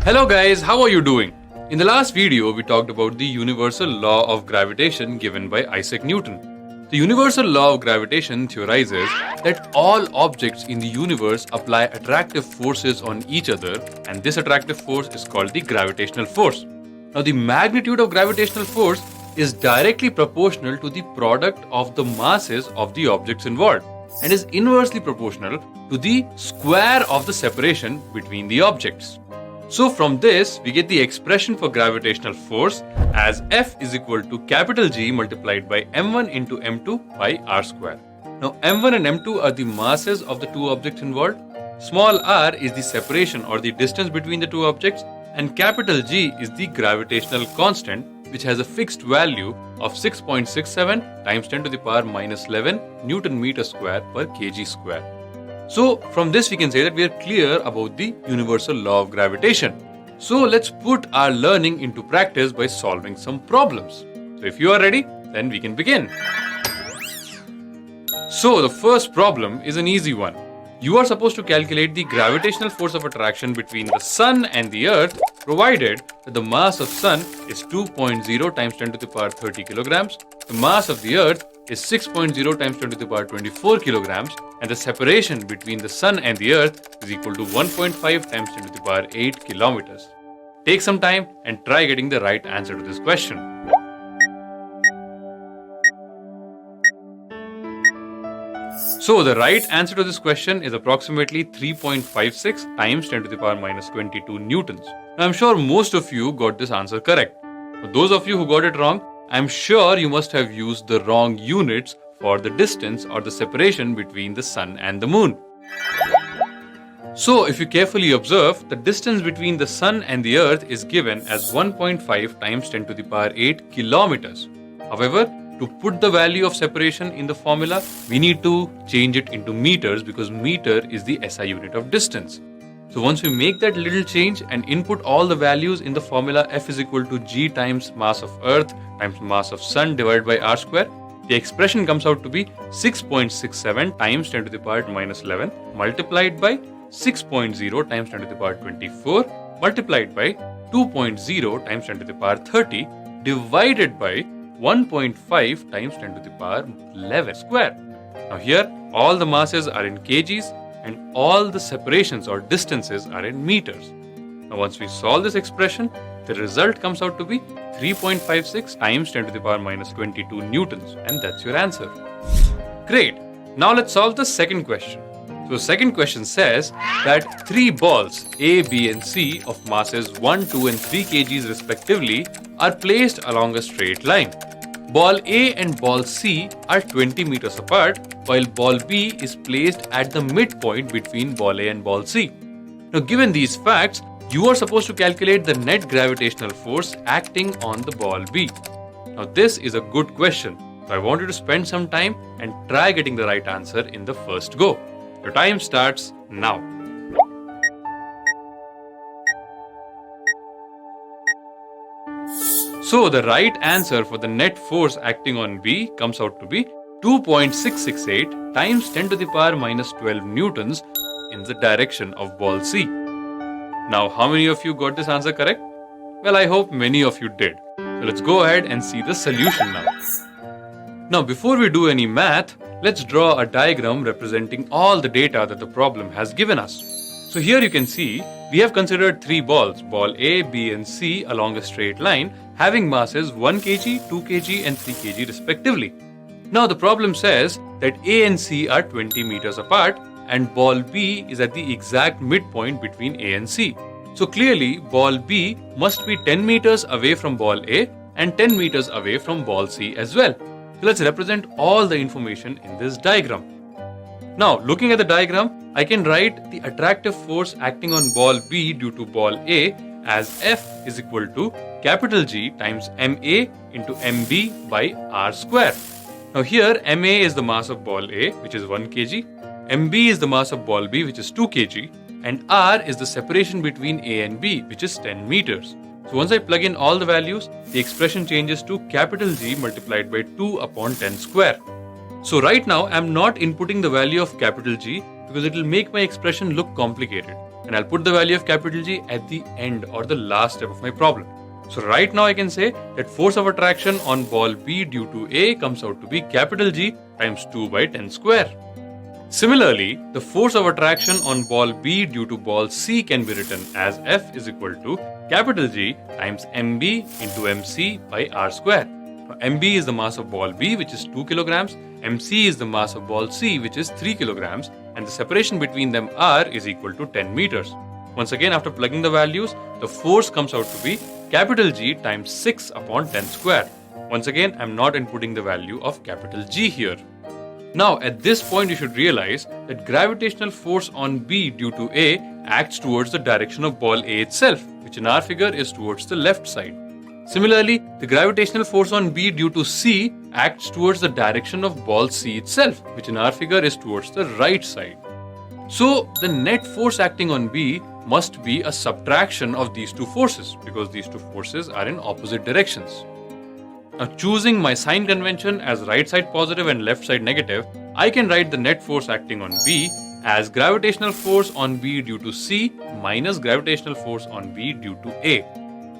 Hello guys, how are you doing? In the last video, we talked about the universal law of gravitation given by Isaac Newton. The universal law of gravitation theorizes that all objects in the universe apply attractive forces on each other, and this attractive force is called the gravitational force. Now, the magnitude of gravitational force is directly proportional to the product of the masses of the objects involved and is inversely proportional to the square of the separation between the objects. So from this, we get the expression for gravitational force as F is equal to capital G multiplied by m1 into m2 by r square. Now m1 and m2 are the masses of the two objects involved. Small r is the separation or the distance between the two objects, and capital G is the gravitational constant, which has a fixed value of 6.67 times 10 to the power minus 11 Newton meter square per kg square. So from this we can say that we are clear about the universal law of gravitation. So let's put our learning into practice by solving some problems. So if you are ready, then we can begin. So the first problem is an easy one. You are supposed to calculate the gravitational force of attraction between the sun and the earth, provided that the mass of sun is 2.0 times 10 to the power 30 kilograms, the mass of the earth is 6.0 times 10 to the power 24 kilograms, and the separation between the sun and the earth is equal to 1.5 times 10 to the power 8 kilometers. Take some time and try getting the right answer to this question. So the right answer to this question is approximately 3.56 times 10 to the power minus 22 newtons. Now I'm sure most of you got this answer correct. For those of you who got it wrong, I'm sure you must have used the wrong units for the distance or the separation between the sun and the moon. So if you carefully observe, the distance between the sun and the earth is given as 1.5 times 10 to the power 8 kilometers. However, to put the value of separation in the formula, we need to change it into meters because meter is the SI unit of distance. So once we make that little change and input all the values in the formula, F is equal to G times mass of earth times mass of sun divided by r square, the expression comes out to be 6.67 times 10 to the power minus 11 multiplied by 6.0 times 10 to the power 24 multiplied by 2.0 times 10 to the power 30 divided by 1.5 times 10 to the power 11 square. Now here all the masses are in kgs and all the separations or distances are in meters. Now once we solve this expression, the result comes out to be 3.56 times 10 to the power minus 22 newtons, and that's your answer. Great. Now let's solve the second question. So the second question says that three balls A, B and C of masses 1, 2 and 3 kgs respectively are placed along a straight line. Ball A and ball C are 20 meters apart, while ball B is placed at the midpoint between ball A and ball C. Now given these facts, you are supposed to calculate the net gravitational force acting on the ball B. Now this is a good question, so I want you to spend some time and try getting the right answer in the first go. Your time starts now. So the right answer for the net force acting on B comes out to be 2.668 times 10 to the power minus 12 newtons in the direction of ball C. Now how many of you got this answer correct? Well, I hope many of you did. So let's go ahead and see the solution now. Now before we do any math, let's draw a diagram representing all the data that the problem has given us. So here you can see we have considered three balls, ball A, B and C along a straight line having masses 1 kg, 2 kg and 3 kg respectively. Now the problem says that A and C are 20 meters apart and ball B is at the exact midpoint between A and C. So clearly ball B must be 10 meters away from ball A and 10 meters away from ball C as well. So let's represent all the information in this diagram. Now looking at the diagram, I can write the attractive force acting on ball B due to ball A as F is equal to capital G times MA into MB by R square. Now here MA is the mass of ball A, which is 1 kg, MB is the mass of ball B, which is 2 kg, and R is the separation between A and B, which is 10 meters. So once I plug in all the values, the expression changes to capital G multiplied by 2 upon 10 square. So right now I'm not inputting the value of capital G because it will make my expression look complicated. and I'll put the value of capital G at the end or the last step of my problem. So right now I can say that force of attraction on ball B due to A comes out to be capital G times 2 by 10 square. Similarly, the force of attraction on ball B due to ball C can be written as F is equal to capital G times mb into mc by r square. Now, mb is the mass of ball B, which is 2 kilograms, mc is the mass of ball C, which is 3 kilograms, and the separation between them r is equal to 10 meters. Once again, after plugging the values, the force comes out to be capital G times 6 upon 10 square. Once again, I'm not inputting the value of capital G here. Now, at this point, you should realize that gravitational force on B due to A acts towards the direction of ball A itself, which in our figure is towards the left side. Similarly, the gravitational force on B due to C acts towards the direction of ball C itself, which in our figure is towards the right side. So, the net force acting on B must be a subtraction of these two forces, because these two forces are in opposite directions. Now, choosing my sign convention as right side positive and left side negative, I can write the net force acting on B as gravitational force on B due to C minus gravitational force on B due to A.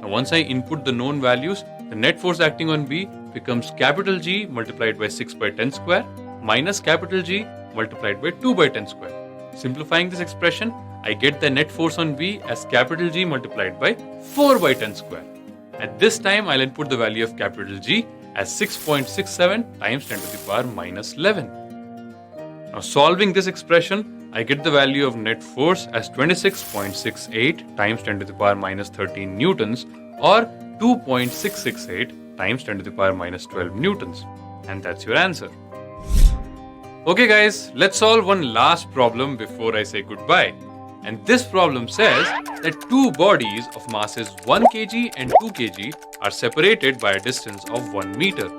Now, once I input the known values, the net force acting on B becomes capital G multiplied by 6 by 10 square minus capital G multiplied by 2 by 10 square. Simplifying this expression, I get the net force on B as capital G multiplied by 4 by 10 square. At this time, I'll input the value of capital G as 6.67 times 10 to the power minus 11. Now, solving this expression, I get the value of net force as 26.68 times 10 to the power minus 13 newtons, or 2.668 times 10 to the power minus 12 newtons. And that's your answer. Okay guys, let's solve one last problem before I say goodbye. And this problem says that two bodies of masses 1 kg and 2 kg are separated by a distance of 1 meter.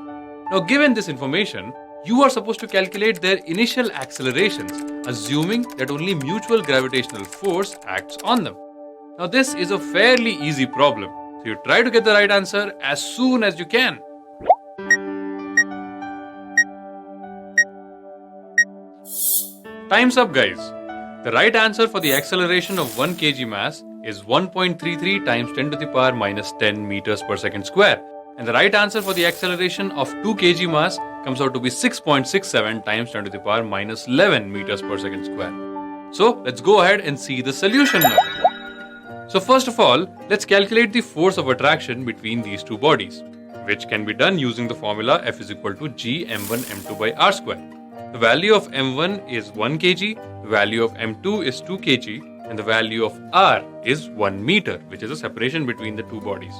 Now, given this information, you are supposed to calculate their initial accelerations, assuming that only mutual gravitational force acts on them. Now, this is a fairly easy problem, so you try to get the right answer as soon as you can. Time's up, guys. The right answer for the acceleration of 1 kg mass is 1.33 times 10 to the power minus 10 meters per second square. And the right answer for the acceleration of 2 kg mass comes out to be 6.67 times 10 to the power minus 11 meters per second square. So let's go ahead and see the solution now. So first of all, let's calculate the force of attraction between these two bodies, which can be done using the formula F is equal to G m1 m2 by r square. The value of m1 is 1 kg, the value of m2 is 2 kg, and the value of r is 1 meter, which is the separation between the two bodies.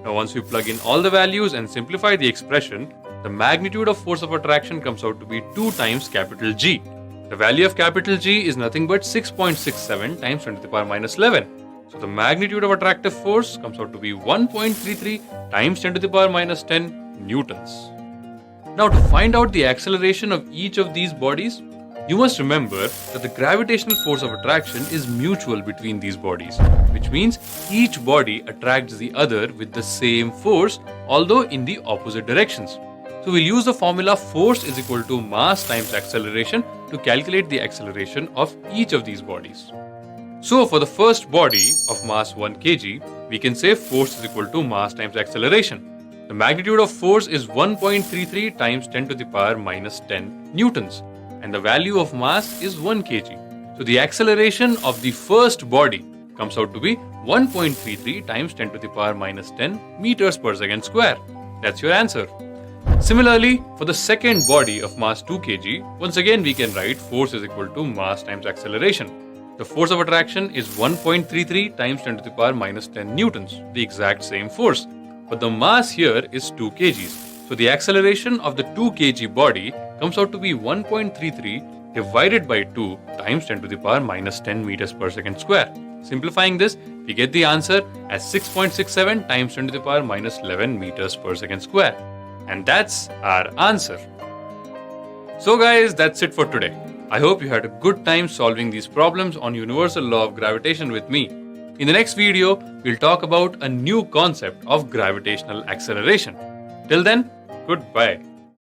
Now, once we plug in all the values and simplify the expression, the magnitude of force of attraction comes out to be 2 times capital G. The value of capital G is nothing but 6.67 times 10 to the power minus 11. So the magnitude of attractive force comes out to be 1.33 times 10 to the power minus 10 newtons. Now, to find out the acceleration of each of these bodies, you must remember that the gravitational force of attraction is mutual between these bodies, which means each body attracts the other with the same force, although in the opposite directions. So we'll use the formula force is equal to mass times acceleration to calculate the acceleration of each of these bodies. So for the first body of mass 1 kg, we can say force is equal to mass times acceleration. The magnitude of force is 1.33 times 10 to the power minus 10 newtons, and the value of mass is 1 kg. So the acceleration of the first body comes out to be 1.33 times 10 to the power minus 10 meters per second square. That's your answer. Similarly, for the second body of mass 2 kg, once again we can write force is equal to mass times acceleration. The force of attraction is 1.33 times 10 to the power minus 10 newtons, the exact same force. But the mass here is 2 kgs. So the acceleration of the 2 kg body comes out to be 1.33 divided by 2 times 10 to the power minus 10 meters per second square. Simplifying this, we get the answer as 6.67 times 10 to the power minus 11 meters per second square. And that's our answer. So guys, that's it for today. I hope you had a good time solving these problems on universal law of gravitation with me. In the next video, we'll talk about a new concept of gravitational acceleration. Till then, goodbye.